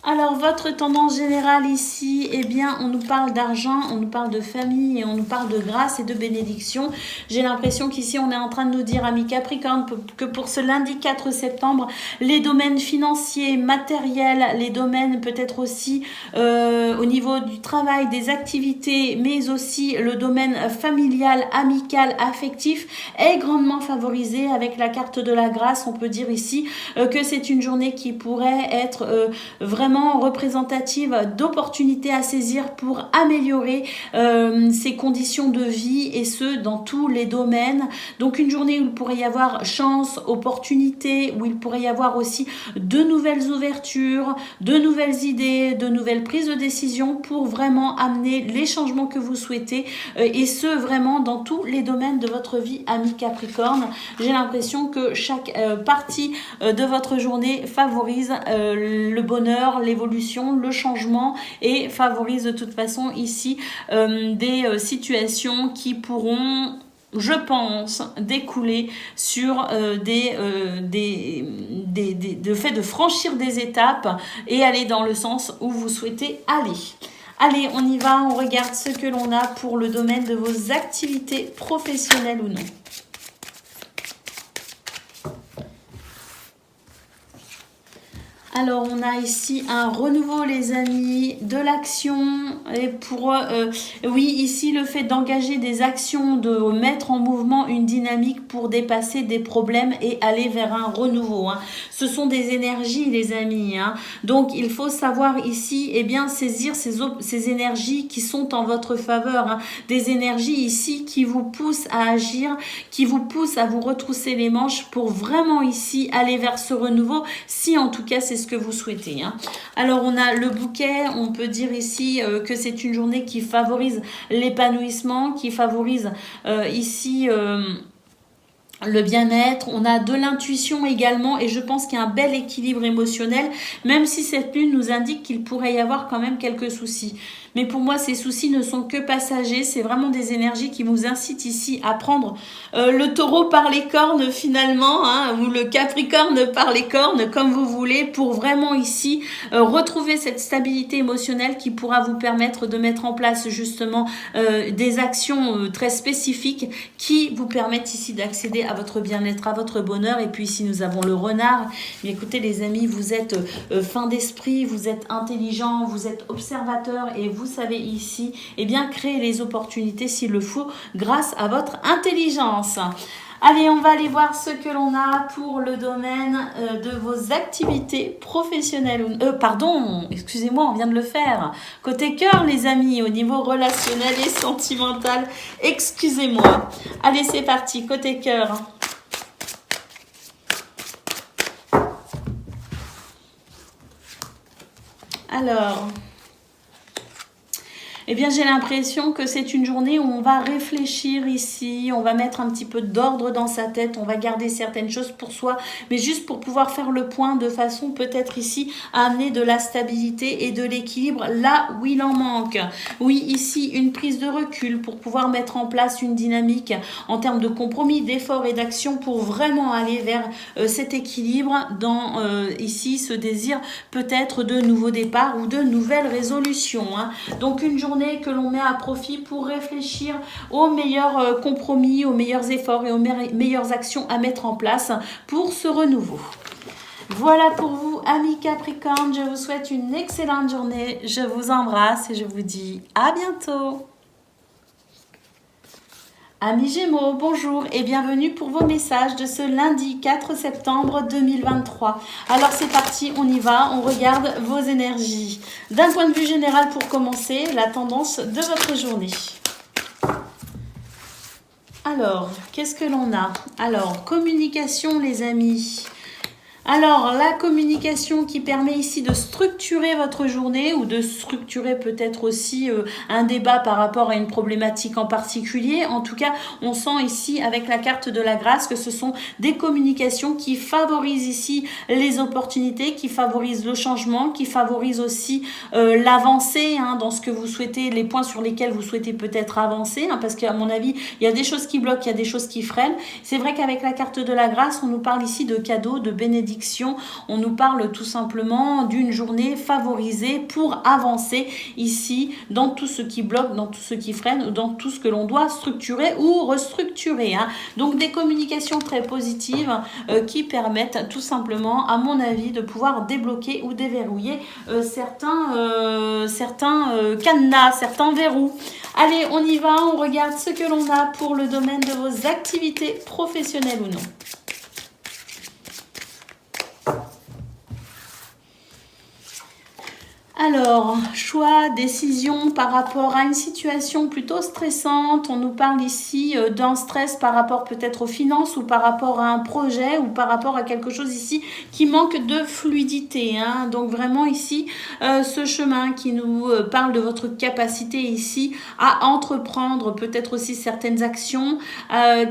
Alors, votre tendance générale ici, eh bien, on nous parle d'argent, on nous parle de famille et on nous parle de grâce et de bénédiction. J'ai l'impression qu'ici, on est en train de nous dire, amis Capricorne, que pour ce lundi 4 septembre, les domaines financiers, matériels, les domaines peut-être aussi au niveau du travail, des activités, mais aussi le domaine familial, amical, affectif est grandement favorisé avec la carte de la grâce. On peut dire ici que c'est une journée qui pourrait être vraiment représentative d'opportunités à saisir pour améliorer ses conditions de vie et ce dans tous les domaines. Donc une journée où il pourrait y avoir chance, opportunité, où il pourrait y avoir aussi de nouvelles ouvertures, de nouvelles idées, de nouvelles prises de décision pour vraiment amener les changements que vous souhaitez et ce vraiment dans tous les domaines de votre vie, ami Capricorne. J'ai l'impression que chaque partie de votre journée favorise le bonheur, l'évolution, le changement et favorise de toute façon ici des situations qui pourront, je pense, découler sur le fait de franchir des étapes et aller dans le sens où vous souhaitez aller. Allez, on y va, on regarde ce que l'on a pour le domaine de vos activités professionnelles ou non. Alors, on a ici un renouveau, les amis, de l'action. Et pour, oui, ici, le fait d'engager des actions, de mettre en mouvement une dynamique pour dépasser des problèmes et aller vers un renouveau. Ce sont des énergies, les amis. Donc, il faut savoir ici, eh bien, saisir ces énergies qui sont en votre faveur. Des énergies ici qui vous poussent à agir, qui vous poussent à vous retrousser les manches pour vraiment ici aller vers ce renouveau. Si, en tout cas, c'est ce ce que vous souhaitez. Hein. Alors, on a le bouquet. On peut dire ici que c'est une journée qui favorise l'épanouissement, qui favorise ici... le bien-être, on a de l'intuition également et je pense qu'il y a un bel équilibre émotionnel, même si cette lune nous indique qu'il pourrait y avoir quand même quelques soucis. Mais pour moi, ces soucis ne sont que passagers, c'est vraiment des énergies qui vous incitent ici à prendre le taureau par les cornes finalement, hein, ou le capricorne par les cornes, comme vous voulez, pour vraiment ici retrouver cette stabilité émotionnelle qui pourra vous permettre de mettre en place justement des actions très spécifiques qui vous permettent ici d'accéder à votre bien-être, à votre bonheur. Et puis ici nous avons le renard. Mais écoutez les amis, vous êtes fin d'esprit, vous êtes intelligent, vous êtes observateur et vous savez ici créer les opportunités s'il le faut grâce à votre intelligence. Allez, on va aller voir ce que l'on a pour le domaine de vos activités professionnelles. Excusez-moi, on vient de le faire. Côté cœur, les amis, au niveau relationnel et sentimental. Excusez-moi. Allez, c'est parti, côté cœur. Alors... Eh bien, j'ai l'impression que c'est une journée où on va réfléchir ici, on va mettre un petit peu d'ordre dans sa tête, on va garder certaines choses pour soi, mais juste pour pouvoir faire le point de façon peut-être ici à amener de la stabilité et de l'équilibre là où il en manque. Oui, ici, une prise de recul pour pouvoir mettre en place une dynamique en termes de compromis, d'effort et d'action pour vraiment aller vers cet équilibre dans ici ce désir peut-être de nouveaux départs ou de nouvelles résolutions. Hein. Donc, une journée que l'on met à profit pour réfléchir aux meilleurs compromis, aux meilleurs efforts et aux meilleures actions à mettre en place pour ce renouveau. Voilà pour vous, amis Capricorne. Je vous souhaite une excellente journée. Je vous embrasse et je vous dis à bientôt. Amis Gémeaux, bonjour et bienvenue pour vos messages de ce lundi 4 septembre 2023. Alors c'est parti, on y va, on regarde vos énergies. D'un point de vue général pour commencer, la tendance de votre journée. Alors, qu'est-ce que l'on a? Alors, communication les amis. Alors, la communication qui permet ici de structurer votre journée ou de structurer peut-être aussi un débat par rapport à une problématique en particulier. En tout cas, on sent ici avec la carte de la grâce que ce sont des communications qui favorisent ici les opportunités, qui favorisent le changement, qui favorisent aussi l'avancée dans ce que vous souhaitez, les points sur lesquels vous souhaitez peut-être avancer. Parce qu'à mon avis, il y a des choses qui bloquent, il y a des choses qui freinent. C'est vrai qu'avec la carte de la grâce, on nous parle ici de cadeaux, de bénédictions. On nous parle tout simplement d'une journée favorisée pour avancer ici dans tout ce qui bloque, dans tout ce qui freine, dans tout ce que l'on doit structurer ou restructurer. Donc des communications très positives qui permettent tout simplement, à mon avis, de pouvoir débloquer ou déverrouiller certains cadenas, certains verrous. Allez, on y va, on regarde ce que l'on a pour le domaine de vos activités professionnelles ou non. Alors, choix, décision par rapport à une situation plutôt stressante. On nous parle ici d'un stress par rapport peut-être aux finances ou par rapport à un projet ou par rapport à quelque chose ici qui manque de fluidité. Donc vraiment ici, ce chemin qui nous parle de votre capacité ici à entreprendre peut-être aussi certaines actions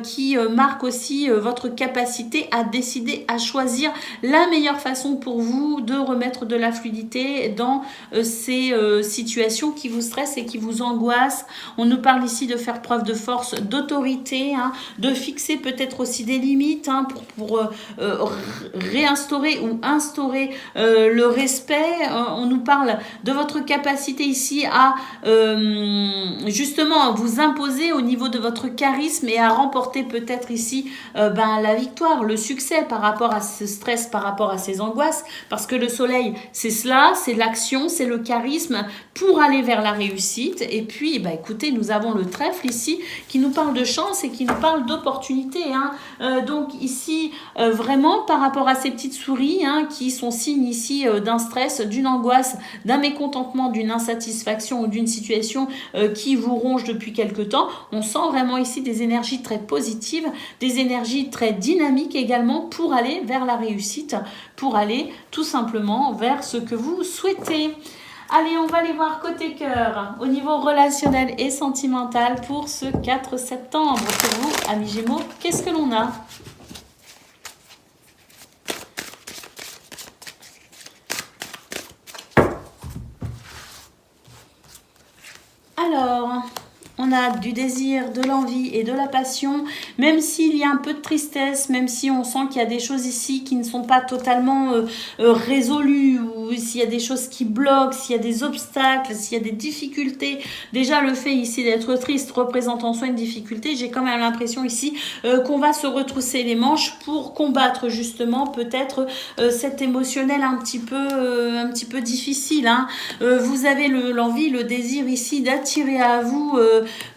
qui marquent aussi votre capacité à décider, à choisir la meilleure façon pour vous de remettre de la fluidité dans ces situations qui vous stressent et qui vous angoissent. On nous parle ici de faire preuve de force, d'autorité, de fixer peut-être aussi des limites pour réinstaurer ou instaurer le respect. On nous parle de votre capacité ici à justement vous imposer au niveau de votre charisme et à remporter peut-être ici la victoire, le succès par rapport à ce stress, par rapport à ces angoisses, parce que le soleil c'est cela, c'est l'action, passion, c'est le charisme pour aller vers la réussite. Et puis, bah, écoutez, nous avons le trèfle ici qui nous parle de chance et qui nous parle d'opportunité. Hein. Donc ici, vraiment, par rapport à ces petites souris hein, qui sont signes ici d'un stress, d'une angoisse, d'un mécontentement, d'une insatisfaction ou d'une situation qui vous ronge depuis quelque temps, on sent vraiment ici des énergies très positives, des énergies très dynamiques également pour aller vers la réussite, pour aller tout simplement vers ce que vous souhaitez. Allez, on va aller voir côté cœur, au niveau relationnel et sentimental pour ce 4 septembre. Pour vous, amis Gémeaux, qu'est-ce que l'on a ? Alors, on a du désir, de l'envie et de la passion, même s'il y a un peu de tristesse, même si on sent qu'il y a des choses ici qui ne sont pas totalement résolues, ou s'il y a des choses qui bloquent, s'il y a des obstacles, s'il y a des difficultés. Déjà, le fait ici d'être triste représente en soi une difficulté. J'ai quand même l'impression ici qu'on va se retrousser les manches pour combattre justement peut-être cet émotionnel un petit peu difficile. Hein. Vous avez l'envie, le désir ici d'attirer à vous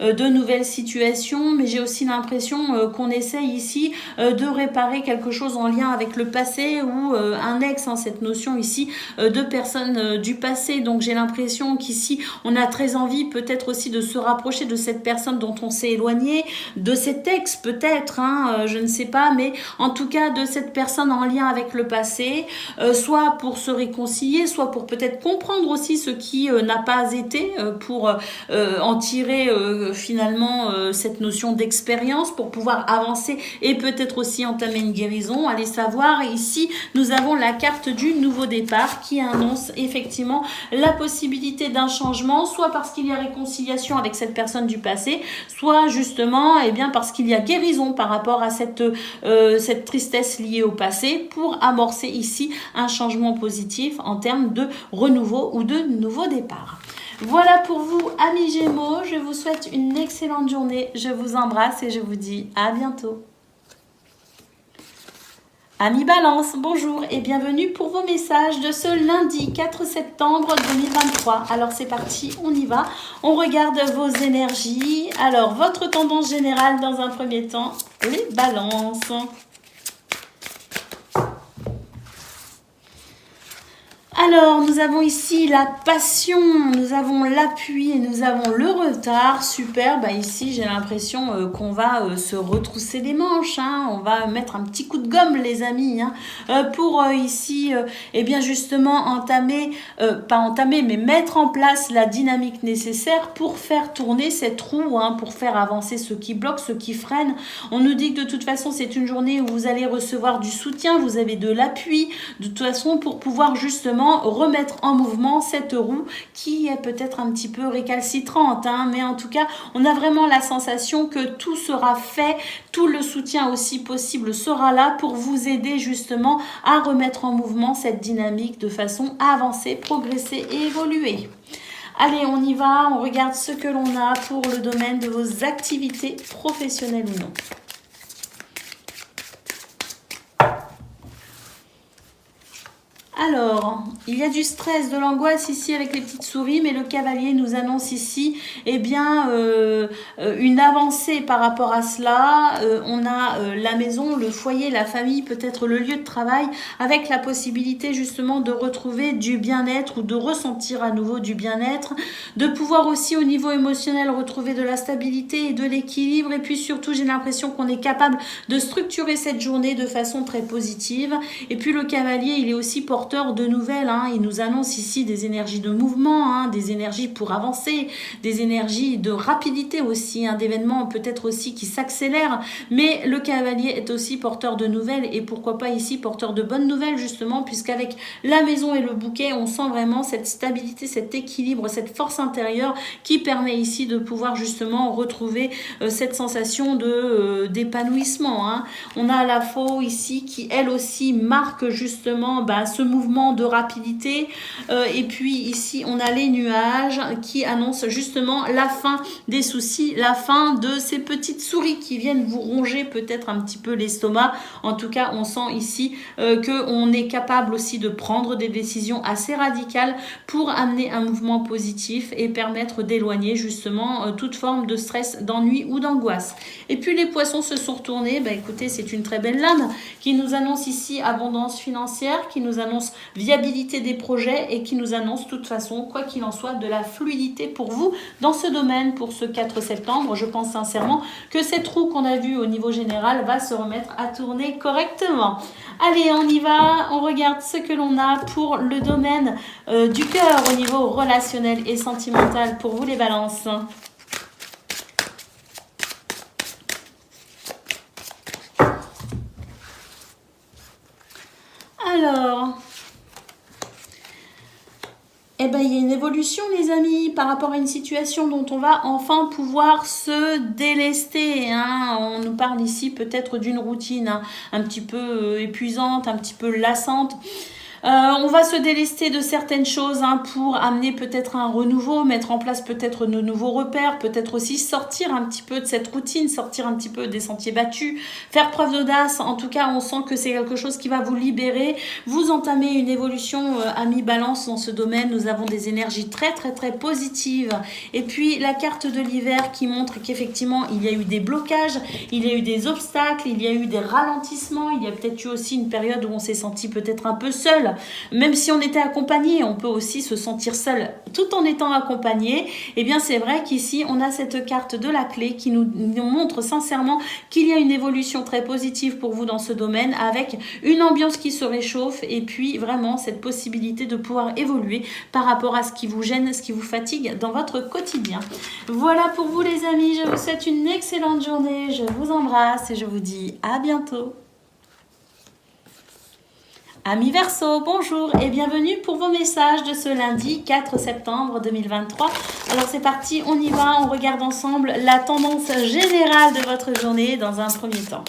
de nouvelles situations, mais j'ai aussi l'impression qu'on essaye ici de réparer quelque chose en lien avec le passé ou un ex, hein, cette notion ici de personnes du passé. Donc j'ai l'impression qu'ici on a très envie peut-être aussi de se rapprocher de cette personne dont on s'est éloigné, de cet ex peut-être, hein, je ne sais pas, mais en tout cas de cette personne en lien avec le passé, soit pour se réconcilier, soit pour peut-être comprendre aussi ce qui n'a pas été, pour en tirer finalement cette notion d'expérience pour pouvoir avancer et peut-être aussi entamer une guérison. Allez savoir, ici nous avons la carte du nouveau départ qui annonce effectivement la possibilité d'un changement, soit parce qu'il y a réconciliation avec cette personne du passé, soit justement parce qu'il y a guérison par rapport à cette tristesse liée au passé, pour amorcer ici un changement positif en termes de renouveau ou de nouveau départ. Voilà pour vous, amis Gémeaux. Je vous souhaite une excellente journée. Je vous embrasse et je vous dis à bientôt. Amis Balance, bonjour et bienvenue pour vos messages de ce lundi 4 septembre 2023. Alors c'est parti, on y va. On regarde vos énergies. Alors, votre tendance générale dans un premier temps, les balances. Alors, nous avons ici la passion, nous avons l'appui et nous avons le retard. Super, bah ici j'ai l'impression qu'on va se retrousser les manches, hein. On va mettre un petit coup de gomme les amis, hein, pour ici justement mais mettre en place la dynamique nécessaire pour faire tourner cette roue, hein, pour faire avancer ce qui bloque, ce qui freine. On nous dit que de toute façon c'est une journée où vous allez recevoir du soutien, vous avez de l'appui, de toute façon pour pouvoir justement remettre en mouvement cette roue qui est peut-être un petit peu récalcitrante, hein, mais en tout cas on a vraiment la sensation que tout sera fait, tout le soutien aussi possible sera là pour vous aider justement à remettre en mouvement cette dynamique de façon à avancer, progresser et évoluer. Allez, on y va, on regarde ce que l'on a pour le domaine de vos activités professionnelles ou non. Alors, il y a du stress, de l'angoisse ici avec les petites souris, mais le cavalier nous annonce ici une avancée par rapport à cela. On a la maison, le foyer, la famille, peut-être le lieu de travail, avec la possibilité justement de retrouver du bien-être ou de ressentir à nouveau du bien-être, de pouvoir aussi au niveau émotionnel retrouver de la stabilité et de l'équilibre. Et puis surtout, j'ai l'impression qu'on est capable de structurer cette journée de façon très positive. Et puis le cavalier, il est aussi porteur de nouvelles, hein. Il nous annonce ici des énergies de mouvement, hein, des énergies pour avancer, des énergies de rapidité aussi, hein, d'événements peut-être aussi qui s'accélèrent, mais le cavalier est aussi porteur de nouvelles et pourquoi pas ici porteur de bonnes nouvelles justement, puisqu'avec la maison et le bouquet, on sent vraiment cette stabilité, cet équilibre, cette force intérieure qui permet ici de pouvoir justement retrouver cette sensation d'épanouissement, hein. On a la faux ici qui elle aussi marque justement ce mouvement de rapidité rapidité. Et puis ici, on a les nuages qui annoncent justement la fin des soucis, la fin de ces petites souris qui viennent vous ronger peut-être un petit peu l'estomac. En tout cas, on sent ici qu'on est capable aussi de prendre des décisions assez radicales pour amener un mouvement positif et permettre d'éloigner justement toute forme de stress, d'ennui ou d'angoisse. Et puis les poissons se sont retournés. Écoutez, c'est une très belle lame qui nous annonce ici abondance financière, qui nous annonce viabilité des projets et qui nous annonce de toute façon, quoi qu'il en soit, de la fluidité pour vous dans ce domaine pour ce 4 septembre. Je pense sincèrement que cette roue qu'on a vue au niveau général va se remettre à tourner correctement. Allez, on y va, on regarde ce que l'on a pour le domaine du cœur au niveau relationnel et sentimental pour vous les balances. Alors, il y a une évolution, les amis, par rapport à une situation dont on va enfin pouvoir se délester. On nous parle ici peut-être d'une routine un petit peu épuisante, un petit peu lassante. On va se délester de certaines choses pour amener peut-être un renouveau, mettre en place peut-être de nouveaux repères, peut-être aussi sortir un petit peu de cette routine, sortir un petit peu des sentiers battus, faire preuve d'audace. En tout cas, on sent que c'est quelque chose qui va vous libérer. Vous entamez une évolution à mi-balance dans ce domaine. Nous avons des énergies très très très positives. Et puis la carte de l'hiver qui montre qu'effectivement il y a eu des blocages, il y a eu des obstacles, il y a eu des ralentissements, il y a peut-être eu aussi une période où on s'est senti peut-être un peu seul. Même si on était accompagné, on peut aussi se sentir seul tout en étant accompagné. Eh bien, c'est vrai qu'ici, on a cette carte de la clé qui nous montre sincèrement qu'il y a une évolution très positive pour vous dans ce domaine avec une ambiance qui se réchauffe et puis vraiment cette possibilité de pouvoir évoluer par rapport à ce qui vous gêne, ce qui vous fatigue dans votre quotidien. Voilà pour vous les amis, je vous souhaite une excellente journée, je vous embrasse et je vous dis à bientôt. Amis Verseau, bonjour et bienvenue pour vos messages de ce lundi 4 septembre 2023. Alors c'est parti, on y va, on regarde ensemble la tendance générale de votre journée dans un premier temps.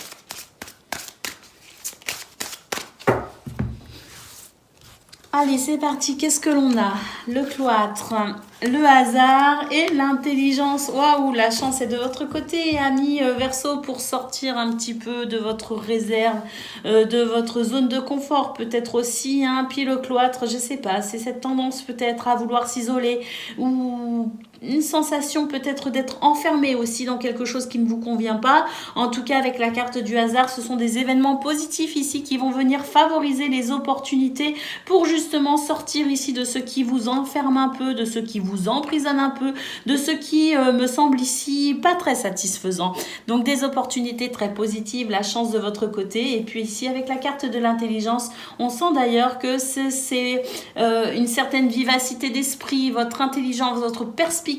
Allez, c'est parti, qu'est-ce que l'on a? Le cloître, le hasard et l'intelligence. Waouh, la chance est de votre côté, amis Verseau, pour sortir un petit peu de votre réserve, de votre zone de confort, peut-être aussi. Puis le cloître, je sais pas, c'est cette tendance peut-être à vouloir s'isoler ou une sensation peut-être d'être enfermé aussi dans quelque chose qui ne vous convient pas. En tout cas, avec la carte du hasard, ce sont des événements positifs ici qui vont venir favoriser les opportunités pour justement sortir ici de ce qui vous enferme un peu, de ce qui vous emprisonne un peu, de ce qui me semble ici pas très satisfaisant. Donc des opportunités très positives, la chance de votre côté. Et puis ici, avec la carte de l'intelligence, on sent d'ailleurs que c'est une certaine vivacité d'esprit, votre intelligence, votre perspicacité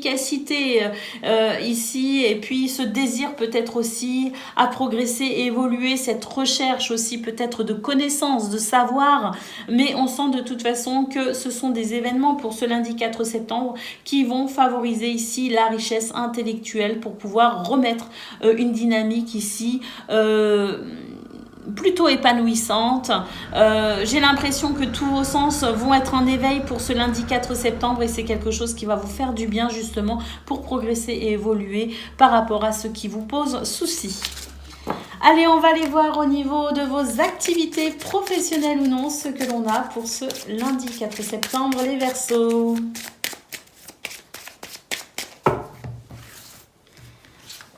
ici, et puis ce désir peut-être aussi à progresser et évoluer, cette recherche aussi peut-être de connaissances, de savoir, mais on sent de toute façon que ce sont des événements pour ce lundi 4 septembre qui vont favoriser ici la richesse intellectuelle pour pouvoir remettre une dynamique ici plutôt épanouissante. J'ai l'impression que tous vos sens vont être en éveil pour ce lundi 4 septembre et c'est quelque chose qui va vous faire du bien justement pour progresser et évoluer par rapport à ce qui vous pose souci. Allez, on va aller voir au niveau de vos activités professionnelles ou non ce que l'on a pour ce lundi 4 septembre, les Verseaux.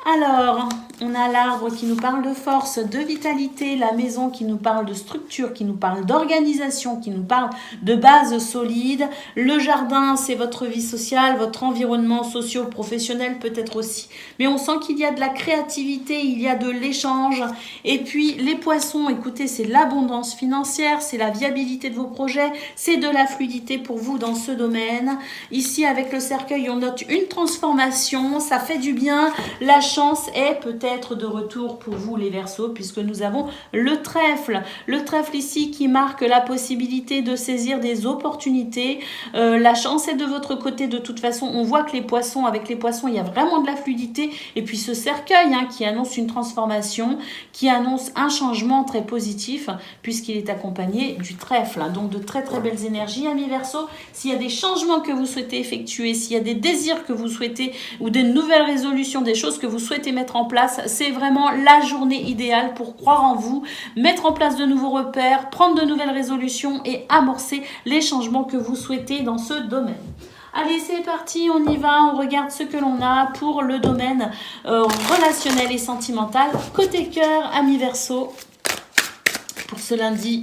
Alors, on a l'arbre qui nous parle de force, de vitalité, la maison qui nous parle de structure, qui nous parle d'organisation, qui nous parle de base solide. Le jardin, c'est votre vie sociale, votre environnement socio-professionnel peut-être aussi. Mais on sent qu'il y a de la créativité, il y a de l'échange. Et puis, les poissons, écoutez, c'est l'abondance financière, c'est la viabilité de vos projets, c'est de la fluidité pour vous dans ce domaine. Ici, avec le cercueil, on note une transformation, ça fait du bien. La chance est peut-être peut-être de retour pour vous les Verseaux, puisque nous avons le trèfle. Le trèfle ici qui marque la possibilité de saisir des opportunités. La chance est de votre côté de toute façon. On voit que les poissons, avec les poissons, il y a vraiment de la fluidité. Et puis ce cercueil qui annonce une transformation, qui annonce un changement très positif, puisqu'il est accompagné du trèfle. Donc de très très belles énergies, amis Verseaux. S'il y a des changements que vous souhaitez effectuer, s'il y a des désirs que vous souhaitez, ou des nouvelles résolutions, des choses que vous souhaitez mettre en place, c'est vraiment la journée idéale pour croire en vous, mettre en place de nouveaux repères, prendre de nouvelles résolutions et amorcer les changements que vous souhaitez dans ce domaine. Allez, c'est parti, on y va, on regarde ce que l'on a pour le domaine relationnel et sentimental. Côté cœur, amis Verseaux, pour ce lundi.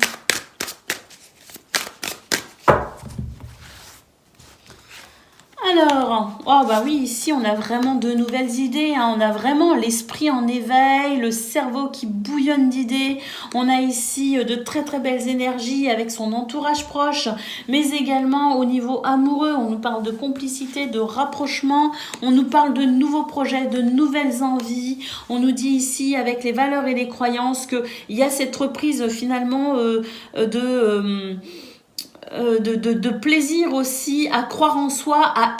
Alors, oh bah oui, ici on a vraiment de nouvelles idées, on a vraiment l'esprit en éveil, le cerveau qui bouillonne d'idées, on a ici de très très belles énergies avec son entourage proche, mais également au niveau amoureux, on nous parle de complicité, de rapprochement, on nous parle de nouveaux projets, de nouvelles envies, on nous dit ici avec les valeurs et les croyances qu'il y a cette reprise finalement de plaisir aussi à croire en soi, à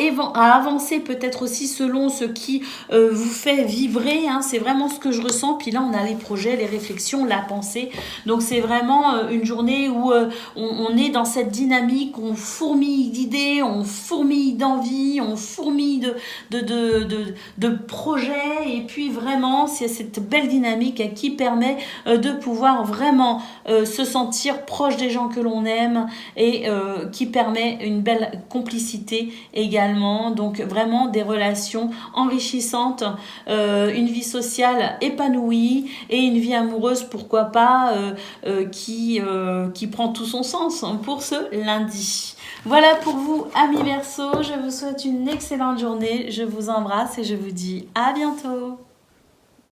avancer peut-être aussi selon ce qui vous fait vibrer, c'est vraiment ce que je ressens. Puis là on a les projets, les réflexions, la pensée, donc c'est vraiment une journée où on est dans cette dynamique, on fourmille d'idées, on fourmille d'envie, on fourmille de projets, et puis vraiment c'est cette belle dynamique qui permet de pouvoir vraiment se sentir proche des gens que l'on aime, et qui permet une belle complicité également, donc vraiment des relations enrichissantes, une vie sociale épanouie et une vie amoureuse, pourquoi pas, qui prend tout son sens pour ce lundi. Voilà pour vous, amis Verseaux, je vous souhaite une excellente journée, je vous embrasse et je vous dis à bientôt.